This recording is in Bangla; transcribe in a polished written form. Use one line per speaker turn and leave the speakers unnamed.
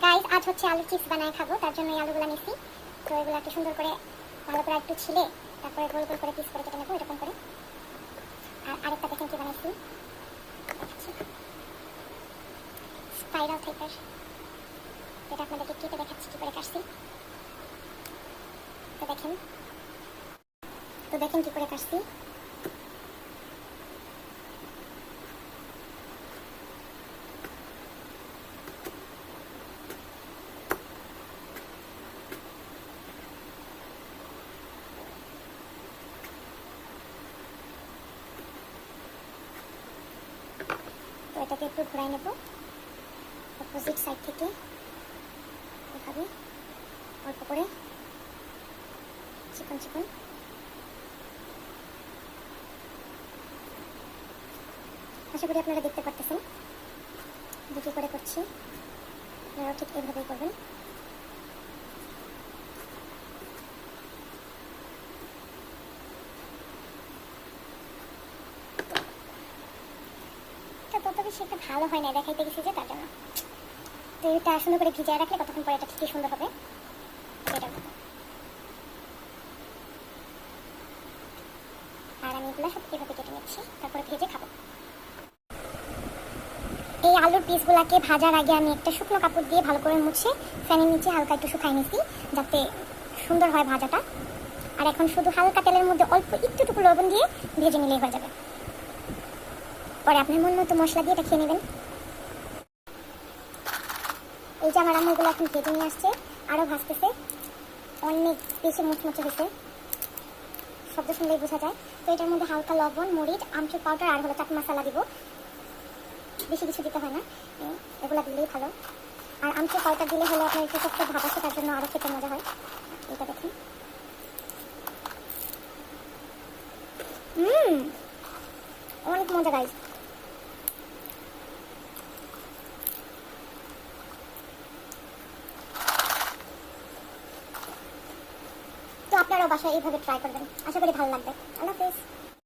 গাইস আজ হচ্ছে আলুর চিপস বানায় খাবো, তার জন্য এই আলুগুলো নিছি। তো এগুলো একটু সুন্দর করে ভালো করে একটু ছিলে তারপরে গোল গোল করে পিস করে কেটে নেবো এরকম করে। আর আরেকটা দেখেন কি বানাইছি, স্পাইরাল টাইপের, যেটা আপনাদেরকে কেটে দেখাচ্ছি কি করে কাটছি। তো দেখেন কি করে কাটছি। তো এটাকে একটু ঘোরাই নেব অপোজিট সাইড থেকে, এভাবে অল্প করে চিকন চিকন। আশা করি আপনারা দেখতে পারতেছেন দুটি করে করছি, আপনারাও ঠিক এভাবেই করবেন। তত বেশি একটা ভালো হয় না, দেখাইতে গেছি যে তার জন্য। তো এটা সুন্দর করে ভিজিয়ে রাখলে কতক্ষণ পরে এটা ঠিকই সুন্দর হবে। এটার মতো আর আমি এগুলো সব এভাবে কেটে নিচ্ছি, তারপরে ভেজে খাবো। এই আলুর পিসগুলোকে ভাজার আগে আমি একটা শুকনো কাপড় দিয়ে ভালো করে মুছে ফ্যানের নিচে হালকা একটু শুকাই নিচ্ছি, যাতে সুন্দর হয় ভাজাটা। আর এখন শুধু হালকা তেলের মধ্যে অল্প একটুটুকু লবণ দিয়ে ভেজে নিলেই হয়ে যাবে। পরে আপনার মন মতো মশলা দিয়ে এটা খেয়ে নেবেন। এই যে আমার আম্মুগুলো এখন ভেজে নিয়ে আসছে, আরও ভাজতেছে, অনেক বেশি মুচমুচে হয়েছে, শব্দ শুনলেই বোঝা যায়। তো এটার মধ্যে হালকা লবণ, মরিচ, আমচুর পাউডার আর হলো চাট মশলা দিব, বেশি কিছু দিতে হয় না, এগুলো দিলেই ভালো। আর আমচুর পাউডার দিলে হলে আপনার একটু শক্ত ভাব আসে, তার জন্য আরও খেতে মজা হয়। এটা দেখুন, অনেক মজা গাইজ। তো আপনারাও বাসায় এইভাবে ট্রাই করবেন, আশা করি ভালো লাগবে। আল্লাহ হাফেজ।